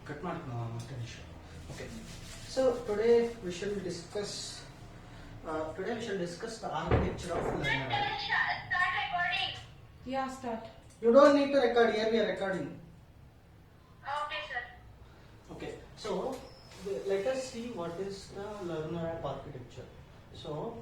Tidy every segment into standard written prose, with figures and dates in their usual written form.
Cut attention. Okay. So today we shall discuss. The architecture of learner. Start recording. Yeah, start. You don't need to record. Here we are recording. Okay, sir. Okay. So let us see what is the learner app architecture. So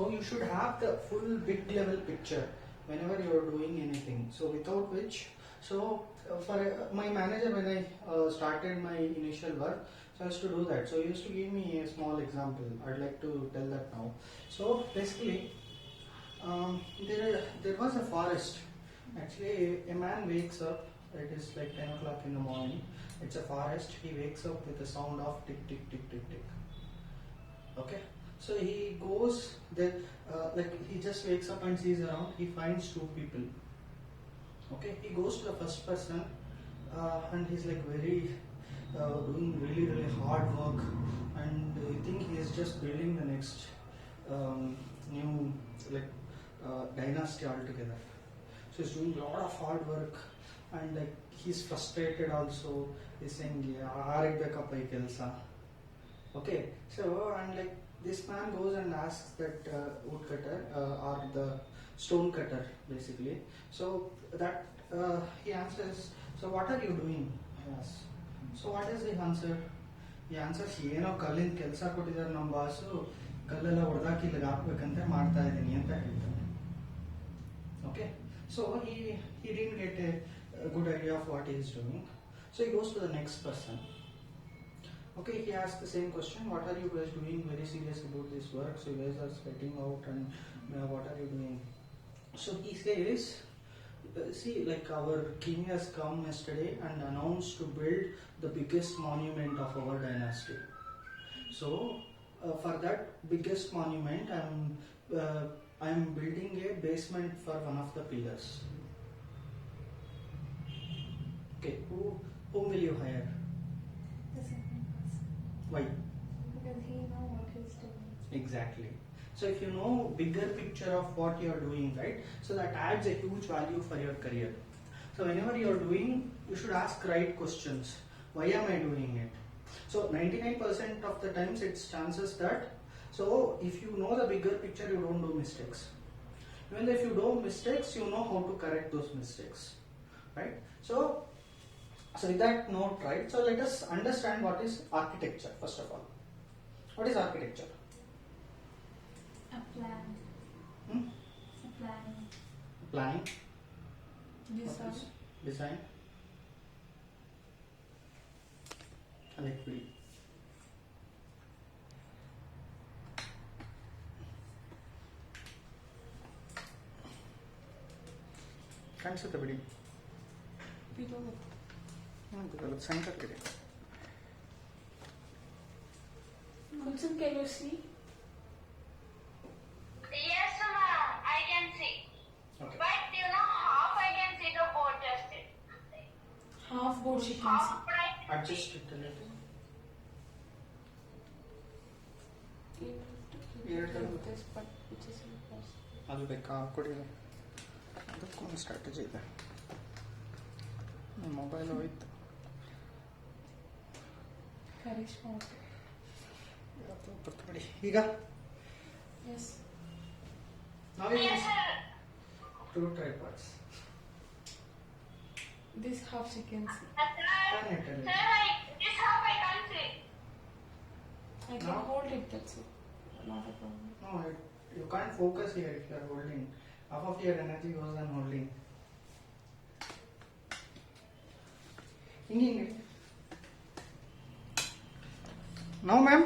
you should have the full big level picture whenever you are doing anything. So without which, for my manager when I started my initial work, so I used to do that. So he used to give me a small example. I'd like to tell that now. So basically, there was a forest. Actually, a man wakes up. It is like 10 o'clock in the morning. It's a forest. He wakes up with the sound of tick tick tick tick tick. Okay. So he goes there, he just wakes up and sees around. He finds two people. Okay, he goes to the first person, and he's like doing really hard work, and I think he is just building the next new dynasty altogether. So he's doing a lot of hard work, and like he's frustrated also. He's saying, "Yeah, okay." So and like this man goes and asks that woodcutter or the stone cutter basically. So that he answers, "So what are you doing?" I ask. So what is the answer? He answers, "ಏನೋ ಕಲ್ಲಿನ ಕೆಲಸ ಕೊಟ್ಟಿದ್ದಾರೆ ನಮ್ಮ boss, ಕಲ್ಲೆಲ್ಲ ಹೊಡೆದಾಕಿ ಇಲ್ಲಿಗೆ ಹಾಕ್ಬೇಕಂತ ಮಾಡ್ತಾ ಇದ್ದೀನಿ" ಅಂತ ಹೇಳ್ತಾನೆ. Okay, so he didn't get a good idea of what he is doing. So he goes to the next person. Okay, he asks the same question. What are you guys doing? Very serious about this work. So you guys are sweating out, and what are you doing? So he says, see, like our king has come yesterday and announced to build the biggest monument of our dynasty. So for that biggest monument, I'm building a basement for one of the pillars. Okay, whom will you hire? The second person. Why? Because he knows what he's doing. Exactly. So if you know bigger picture of what you are doing, right? So that adds a huge value for your career. So whenever you are doing, you should ask right questions. Why am I doing it? So 99% of the times it's chances that, so if you know the bigger picture, you don't do mistakes. Even if you do mistakes, you know how to correct those mistakes, right? So with that note, right? So let us understand what is architecture first of all. What is architecture? A plan. Hmm? A plan. Planning. Design. Design. I like pretty. ಕಾಣಿಸುತ್ತೆ ಬಿಡಿ. Below it. ಗೊತ್ತಲ್ಲ, centre ಇದೆ. Gulshan, can you see? Yes, ma'am. I can see. Okay. But half I can see the board just it. Half board she can Half see. right. Adjust it a little. This part which is in first. ಅದು ಬೇಕಾ ಕೊಡಿ. ಅದಕ್ಕೊಂದು strategy ಇದೆ. Mobile ಹೋಯ್ತು. Karishma. ಬರ್ತೀನಿ ಈಗ. Yes. Now you Yes, can sir. two tripods. This half she can see. Turn it a little. Sir, this half I can't see. I can Now? hold it, that's it. Not a problem. No, you can't focus here if you are holding. Half of your energy goes on holding. Hinge. Now, ma'am.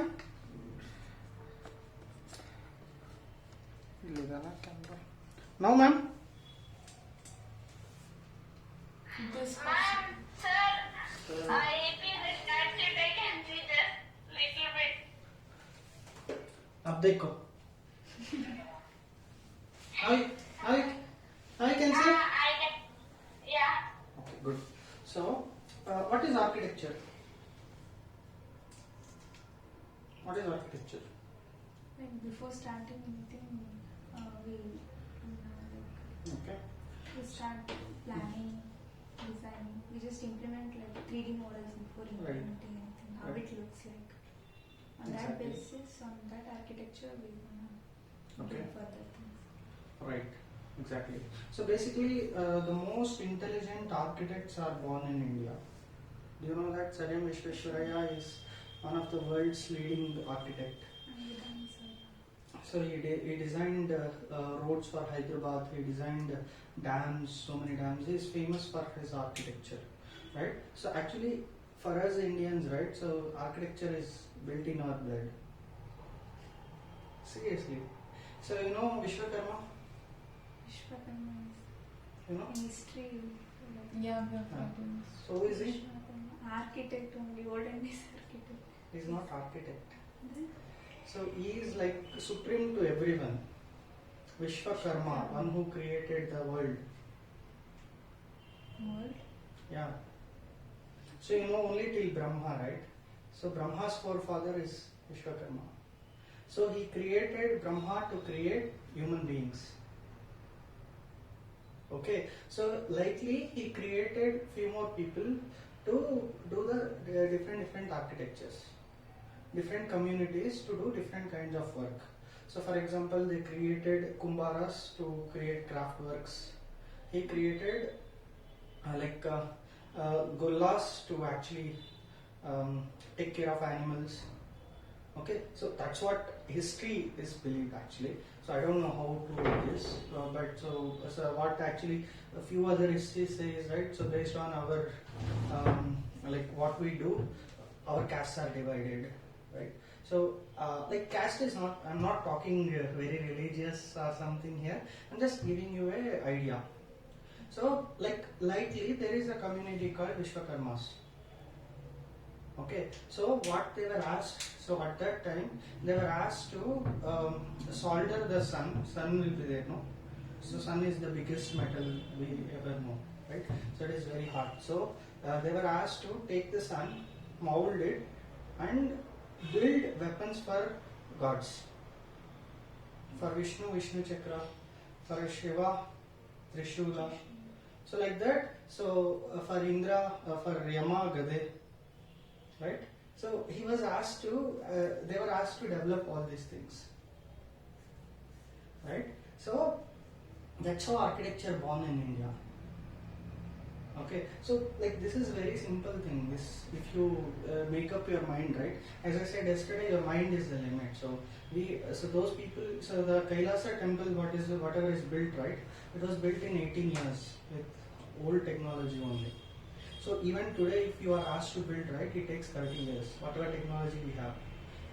Now, ma'am. This half Ma'am, sir, if you start it, I can see just little bit. अब देखो. I can see. I can. Yeah. Okay, good. So, what is architecture? What is architecture? Like before starting anything, we Okay. start planning designing. We just implement like 3D models before Right. implementing anything. How Right. it looks like. On that Exactly. basis, on that architecture, we wanna Okay. do further things. Right, exactly. So basically, the most intelligent architects are born in India. Do you know that Satyam Vishwesvaraya is one of the world's leading architect? And we done so. So he designed roads for Hyderabad. He designed dams, so many dams. He is famous for his architecture, right? So actually, for us Indians, right? So architecture is built in our blood. Seriously. So you know Vishwakarma. Vishwakarma You know. is in history. Like, Yeah, we have Yeah. problems. So is he? Vishwakarma, architect only, olden days architect. He's not architect. Then So he is like supreme to everyone. Vishwakarma, one who created the world. world. Yeah. So you know only till Brahma, right? So Brahma's forefather is Vishwakarma. So he created Brahma to create human beings. Okay. So likely he created few more people to do the different architectures, different communities to do different kinds of work. So for example, they created Kumbharas to create craft works. He created Gollas to actually take care of animals. Okay, so that's what history is believed actually. So I don't know how true it is, but so what actually a few other histories says, right? So based on our like what we do, our castes are divided, right? So like caste is not. I'm not talking very religious or something here. I'm just giving you an idea. So, like lightly, there is a community called Vishwakarmas. Okay, so what they were asked, so at that time, they were asked to solder the sun. Sun will be there, no? So, sun is the biggest metal we ever know, right? So, it is very hot. So, they were asked to take the sun, mold it, and build weapons for gods. For Vishnu, Vishnu Chakra. For Shiva, Trishula. So like that, so for Indra, for Yama, Gade, right? So he was asked to, they were asked to develop all these things, right? So that's how architecture born in India. Okay, so like this is very simple thing. This, if you make up your mind, right? As I said yesterday, your mind is the limit. So so those people, so the Kailasa temple, whatever is built, right? It was built in 18 years with old technology only. So even today, if you are asked to build, right, it takes 30 years. Whatever technology we have,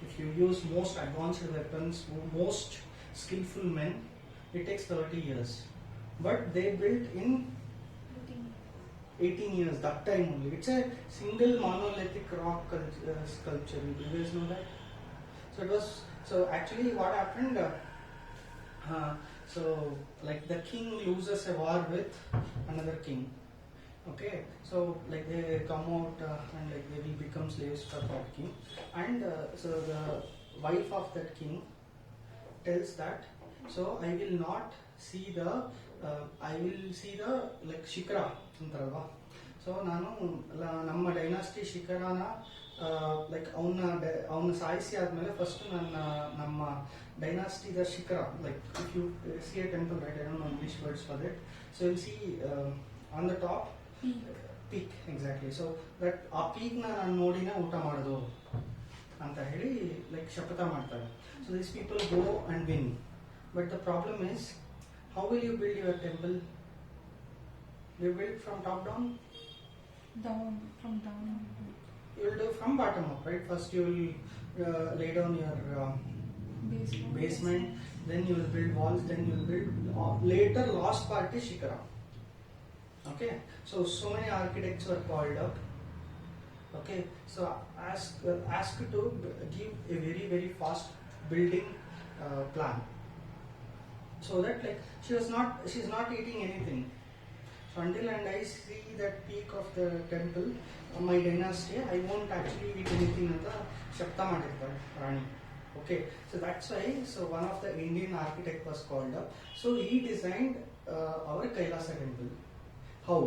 if you use most advanced weapons, most skillful men, it takes 30 years. But they built in 18 years, that time only. It's a single monolithic rock sculpture. You guys know that? So it was. So actually, what happened? So like the king loses a war with another king. Okay, so like they come out and like they will become slaves for that king, and so the wife of that king tells that, so I will not see the I will see the like Shikara ಅಂತಾರಲ್ವಾ. So ನಾನು ನಮ್ಮ dynasty ಶಿಖರನ like ಅವನ್ನ ಸಾಯಿಸಿ ಆದ್ಮೇಲೆ first ನಮ್ಮ ಡೈನಾಸ್ಟಿದ ಶಿಖರ, like if U C A temple, right, I don't know English words for it. So U C on the top peak, exactly. So that ಆ ಪೀಕ್ನ ನಾನು ನೋಡಿನೇ ಊಟ ಮಾಡೋದು ಅಂತ ಹೇಳಿ ಲೈಕ್ ಶಪಥ ಮಾಡ್ತಾರೆ. So these people go and win. But the problem is, how will you build your temple? You build from top down? Down, from down. You will do from bottom up, right? First you will lay down your basement, then you will build walls, then you will build later last part is Shikara. Okay, so many architects were called up. Okay, so asked to give a very very fast building plan, so that like she's not eating anything. So until and I see that peak of the temple, my dynasty, I won't actually eat anything anta shapta madirtare Rani. Okay, so that's why, so one of the Indian architect was called up. So he designed our Kailasa temple. How?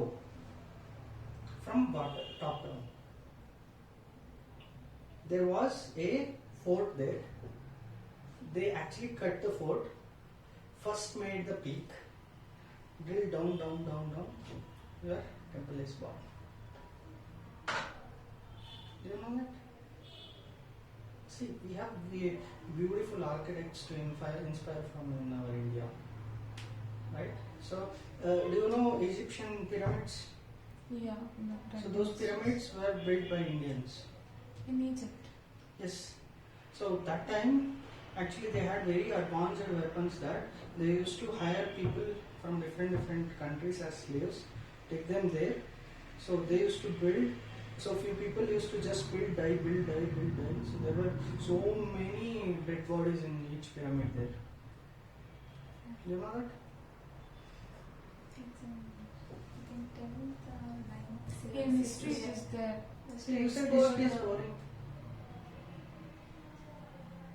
from top down. There was a fort there. They actually cut the fort, first made the peak, drill down, your temple is born. Do you know that? See, we have beautiful architects to inspire from in our India, right? So, do you know Egyptian pyramids? Yeah. So those pyramids were built by Indians. in Egypt. Yes. So that time, actually, they had very advanced weapons there. They used to hire people from different countries as slaves, take them there. So they used to build. So few people used to just build, die. So there were so many dead bodies in each pyramid there. You know that? It's in 10th, 9th, In history, it is there. So you said history is boring.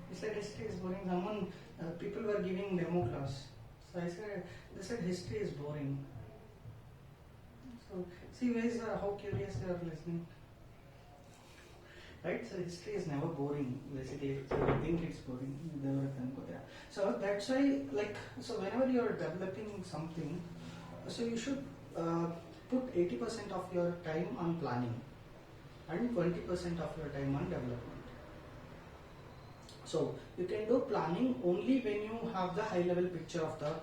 You said history is boring. People were giving demo class. So they said history is boring. So see guys, how curious you are listening. Right? So history is never boring, basically. So I think it's boring. So that's why, so whenever you are developing something, so you should put 80% of your time on planning and 20% of your time on development. So you can do planning only when you have the high level picture of the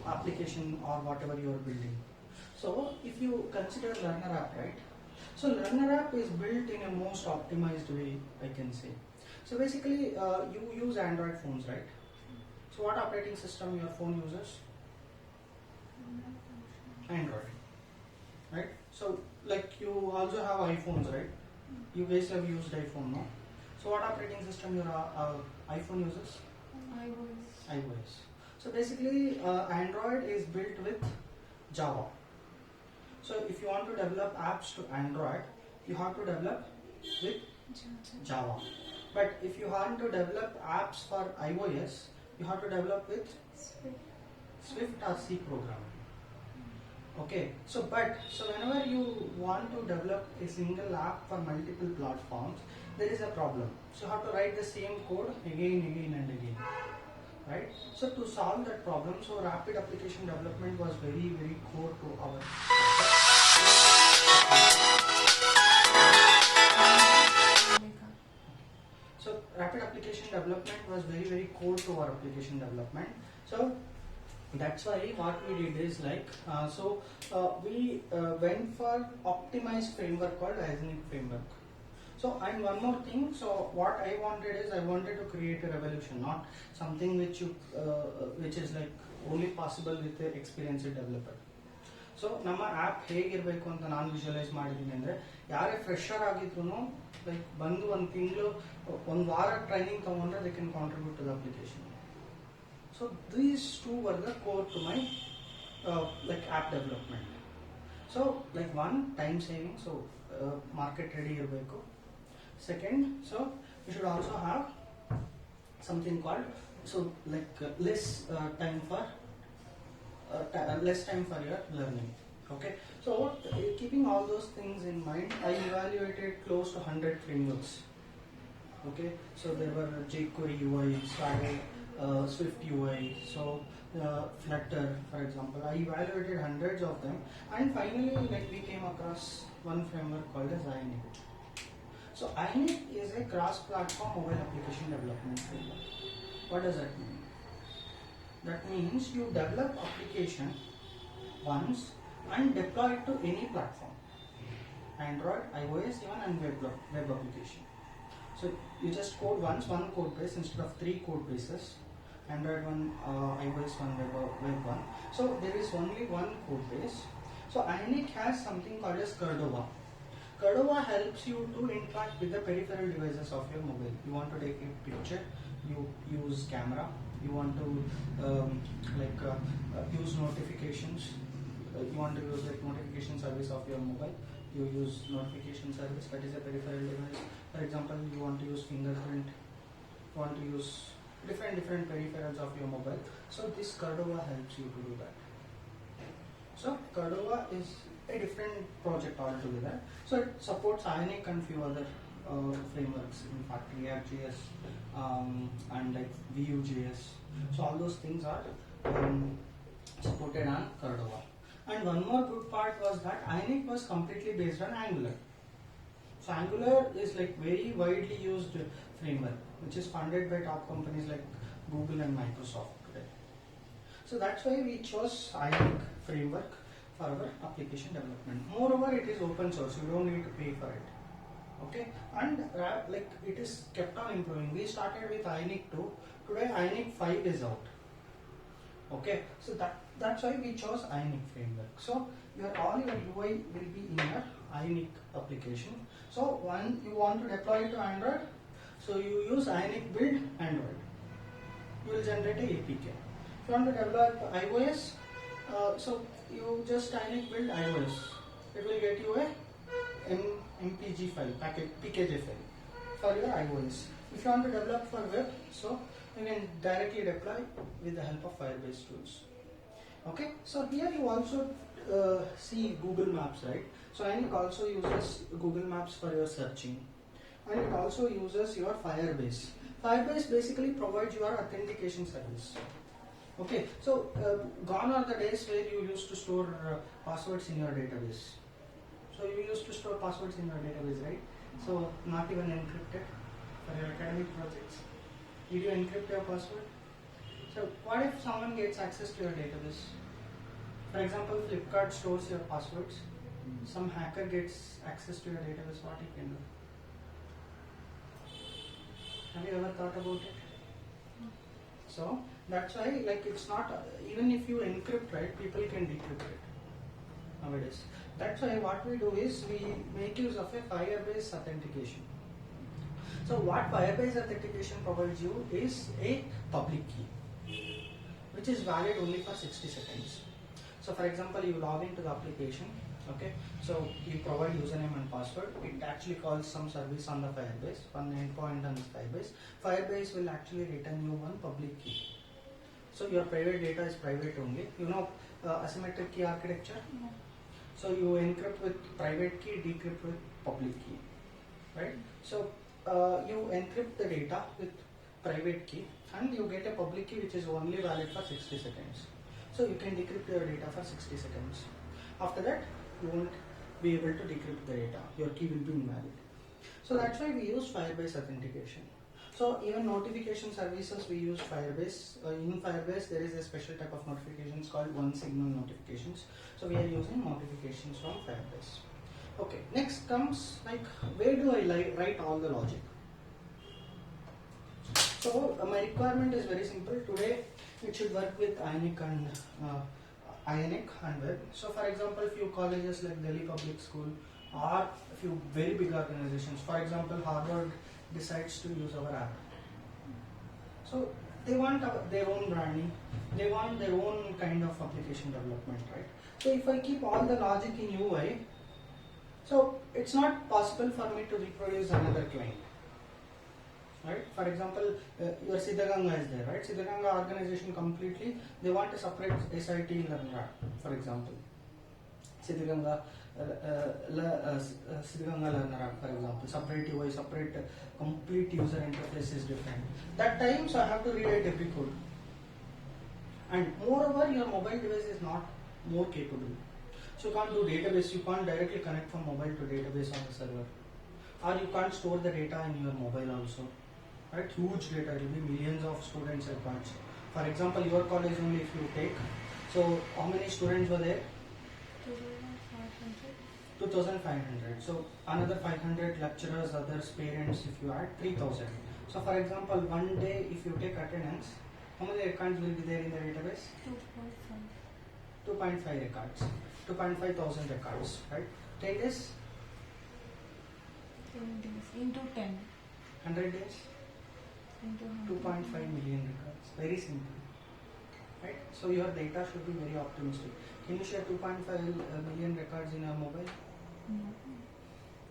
application or whatever you are building. So if you consider Learner app, right? So Learner app is built in a most optimized way, I can say. So basically you use Android phones, right? So what operating system your phone uses? Android, right? So you also have iPhones, right? You guys have used iPhone, no? So what operating system your iPhone uses? iOS. So basically Android is built with Java. So if you want to develop apps to Android, you have to develop with Java. But if you want to develop apps for iOS, you have to develop with Swift or C program. Okay, so whenever you want to develop a single app for multiple platforms, there is a problem. So you have to write the same code again and again. Right? So to solve that problem, so rapid application development was very core to our. So rapid application development was very core to our application development. So that's why what we did is we went for optimized framework called Ionic framework. So and one more thing, so what I wanted is I wanted to create a revolution, not something which is like only possible with an experienced developer. So ನಮ್ಮ app ಹೇಗಿರಬೇಕು ಅಂತ ನಾನು visualise ಮಾಡಿದ್ದೀನಿ ಅಂದರೆ ಯಾರೇ fresher ಆಗಿದ್ರು ಬಂದು ಒಂದು ತಿಂಗಳು ಒಂದು ವಾರ ಟ್ರೈನಿಂಗ್ ತಗೊಂಡ್ರೆ they can contribute to the application. So these two were the core to my app development. So one time saving, so market ready ಇರಬೇಕು. Second, so you should also have something called less time for your learning. Okay, so keeping all those things in mind, I evaluated close to 100 frameworks. Okay, so there were jQuery UI, Swagger, Swift UI, so Flutter, for example. I evaluated hundreds of them, and finally we came across one framework called as Ionic. So Ionic is a cross-platform mobile application development framework. What does that mean? That means you develop application once and deploy it to any platform. Android, iOS, even and web application. So you just code once, one code base instead of 3 code bases. Android one, iOS one, web one. So there is only one code base. So Ionic has something called as Cordova. Cordova helps you to interact with the peripheral devices of your mobile. You want to take a picture, you use camera. You want to use notifications. You want to use notification service of your mobile. You use notification service, that is a peripheral device. For example, you want to use fingerprint. You want to use different peripherals of your mobile. So this Cordova helps you to do that. So Cordova is a different project altogether. So it supports Ionic and few other frameworks, in fact React.js and like Vue.js. So all those things are supported on Cordova. And one more good part was that Ionic was completely based on Angular. So Angular is like very widely used framework, which is funded by top companies like Google and Microsoft today. So that's why we chose Ionic framework for our application development. Moreover, it is open source. You don't need to pay for it. Okay, and like it is kept on improving. We started with Ionic 2. Today Ionic 5 is out. Okay, so that's why we chose Ionic framework. So all your UI will be in your Ionic application. So when you want to deploy it to Android, so you use Ionic build Android. You will generate a APK. If you want to develop iOS, so you just Ionic build iOS. It will get you a MPG file, PKG file for your iOS. If you want to develop for web, so you can directly deploy with the help of Firebase tools. Okay, so here you also see Google Maps, right? So Ionic also uses Google Maps for your searching, and it also uses your Firebase. Firebase basically provides your authentication service. Okay, so gone are the days where you used to store passwords in your database. So you used to store passwords in your database, right? So not even encrypted for your academic projects. Did you encrypt your password? So what if someone gets access to your database? For example, Flipkart stores your passwords. Some hacker gets access to your database. What you can do? Have you ever thought about it? So that's why, like, it's not even if you encrypt, right? People can decrypt it nowadays. That's why what we do is we make use of a Firebase authentication. So what Firebase authentication provides you is a public key, which is valid only for 60 seconds. So for example, you log into the application, okay, so you provide username and password. It actually calls some service on the Firebase, one endpoint on the Firebase. Firebase will actually return you one public key. So your private data is private only. You know asymmetric key architecture? Yeah. So you encrypt with private key, decrypt with public key, right? So you encrypt the data with private key and you get a public key which is only valid for 60 seconds. So you can decrypt your data for 60 seconds. After that, you won't be able to decrypt the data. Your key will be invalid. So that's why we use Firebase authentication. So even notification services, we use Firebase. In Firebase, there is a special type of notifications called one signal notifications. So we are using notifications from Firebase. Okay, next comes like where do I write all the logic? So my requirement is very simple. Today it should work with Ionic and web. So for example, few colleges like Delhi Public School or a few very big organizations, for example Harvard decides to use our app. So they want their own branding, they want their own kind of application development, right? So if I keep all the logic in UI, so it's not possible for me to reproduce another client, right? For example, your Siddhaganga is there, right? Siddhaganga organization completely, they want to separate SIT learner app, for example. Siddhaganga learner app, for example, separate UI, separate complete user interface is different. That time, so I have to rewrite every code. And moreover, your mobile device is not more capable. So you can't do database, you can't directly connect from mobile to database on the server. Or you can't store the data in your mobile also. Right? Huge data, it will be millions of students records. For example, your college only if you take, so how many students were there? 2,500. So another 500 lecturers, others, parents, if you add 3,000. So for example, one day if you take attendance, how many records will be there in the database? 2.5 records. 2.5 thousand records, right? 10 days? 10 days into 10. 100 days? Into 2.5 million records. Very simple. Right? So your data should be very optimistic. Can you share 2.5 million records in your mobile? No,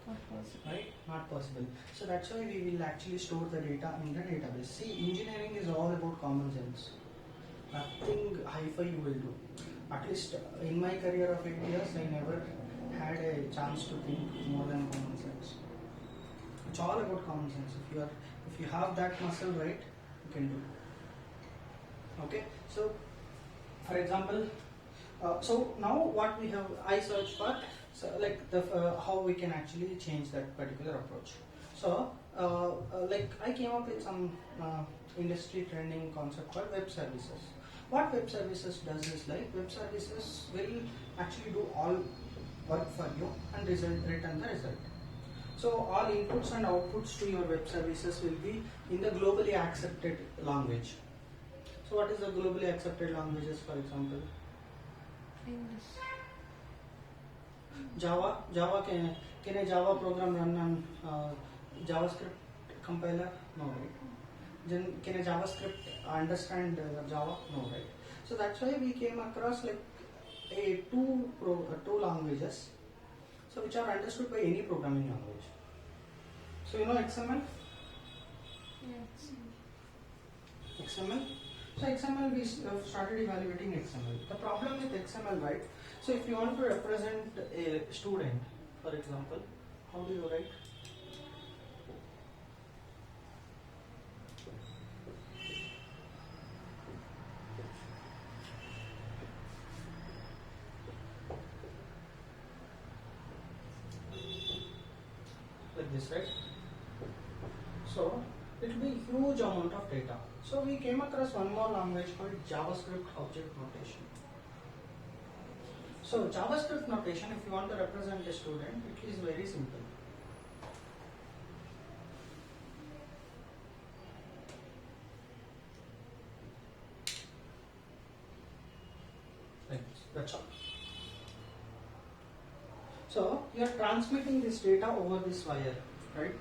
not possible. Right? Not possible. So that's why we will actually store the data in the database. See, engineering is all about common sense. Nothing hi-fi you will do. At least in my career of 8 years, I never had a chance to think more than common sense. It's all about common sense. If you have that muscle, right, you can do. Okay. So, for example, so now what we have, I search for, so like the how we can actually change that particular approach. So, like I came up with some industry trending concept called web services. What web services does is like web services will actually do all work for you and return the result. So all inputs and outputs to your web services will be in the globally accepted language. So what is the globally accepted languages, for example? English. Java. Can a Java program run on JavaScript compiler? No, right? Then can a JavaScript understand Java? No, right? So that's why we came across like two languages, so which are understood by any programming language. So you know XML? Yes. XML. So XML, we started evaluating XML. The problem with XML, right? So if you want to represent a student, for example, how do you write? Like this, right? So it will be huge amount of data. So we came across one more language called JavaScript object notation. So JavaScript notation, if you want to represent a student, it is very simple. Like this, that's all. So you are transmitting this data over this wire, right?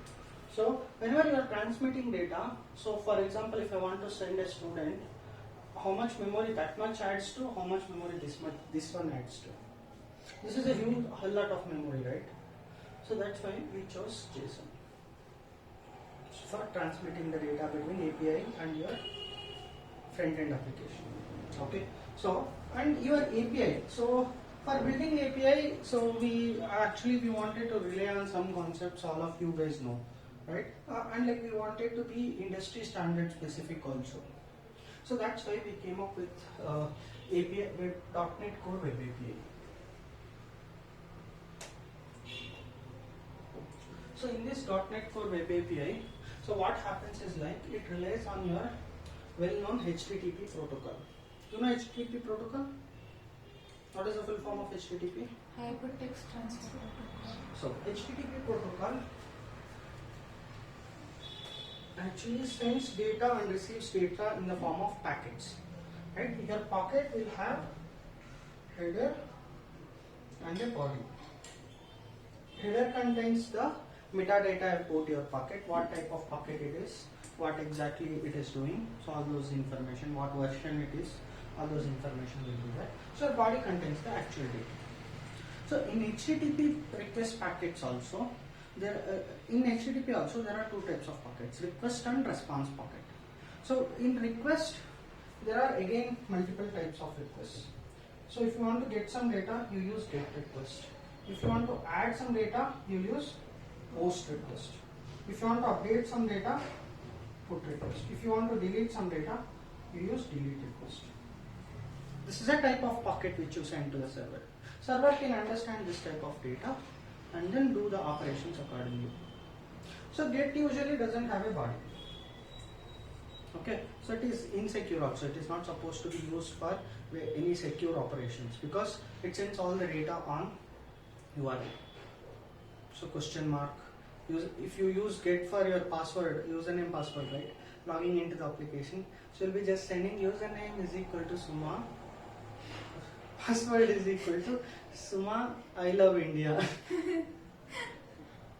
So whenever you are transmitting data, so for example, if I want to send a student, how much memory that much adds to, how much memory this one adds to. This is a whole lot of memory, right? So that's why we chose JSON for transmitting the data between API and your front-end application. Okay. So and your API. So for building API, so we wanted to rely on some concepts all of you guys know, right? And like we wanted to be industry standard specific also. So that's why we came up with API .NET Core Web API. So in this .NET Core Web API, so what happens is like it relies on your well-known HTTP protocol. You know HTTP protocol? What is the full form of HTTP? Hypertext Transfer Protocol. So HTTP protocol actually sends data and receives data in the form of packets. Right? Your packet will have header and a body. Header contains the metadata about your packet, what type of packet it is, what exactly it is doing, so all those information, what version it is, all those information will be there. So body contains the actual data. So in HTTP request packets also, in HTTP also there are two types of packets, request and response packet. So in request there are again multiple types of requests. So if you want to get some data, you use get request. If you want to add some data, you use post request. If you want to update some data, put request. If you want to delete some data, you use delete request. This is a type of packet which you send to the server. Server can understand this type of data and then do the operations accordingly. So get usually doesn't have a body. Okay, so it is insecure also. It is not supposed to be used for any secure operations because it sends all the data on URL. So question mark. If you use get for your password, username password, right? Logging into the application, so you'll be just sending username is equal to Suma. Password is equal to Suma, I love India.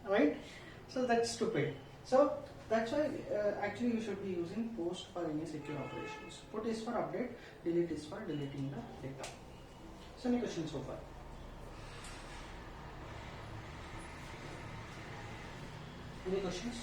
Right? So that's stupid. So that's why actually you should be using post for any secure operations. Put is for update, delete is for deleting the data. So any questions so far? Any questions?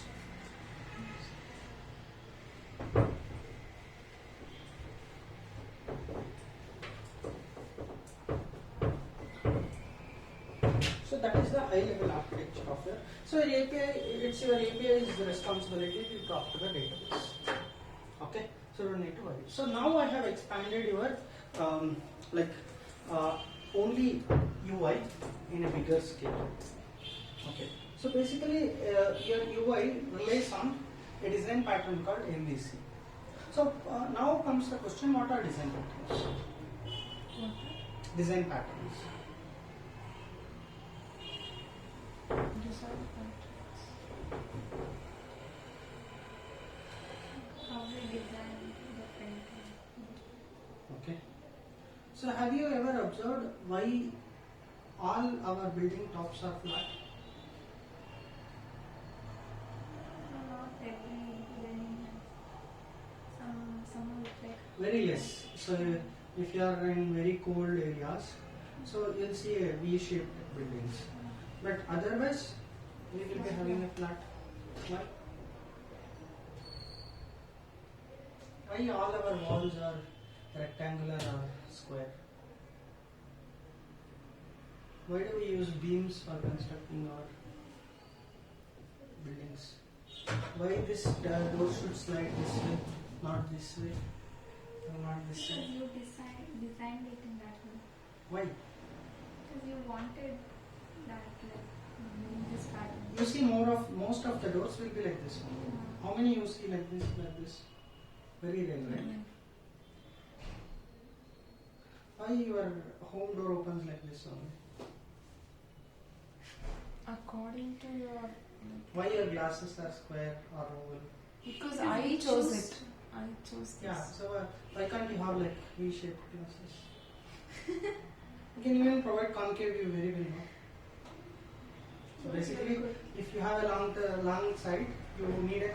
that is the high level architecture of your. So your API, it's your API's responsibility to talk to the database. Okay, so you don't need to worry. So now I have expanded your like only UI in a bigger scale. Okay, so basically your UI relies on a design pattern called MVC. So now comes the question: what are design patterns? Design patterns. Design patterns. How we design different. Okay. So have you ever observed why all our building tops are flat? Not every building has some look like Very less. So if you are in very cold areas, so you'll see a V-shaped buildings. But otherwise, we will be having a flat. Why? Why all our walls are rectangular or square? Why do we use beams for constructing our buildings? Why this door should slide this way, not this way, or not this because way? you designed it in that way. Why? Because you wanted that like in this pattern. You see most of the doors will be like this one. How many you see like this? Very rare, right? Why your home door opens like this only? According to your. Why your glasses are square or oval? Because Because I we chose chose- it. I chose this. Yeah, so why can't you have like V-shaped glasses? You can even provide concave view very well. No? So basically, if you have a long side, you need a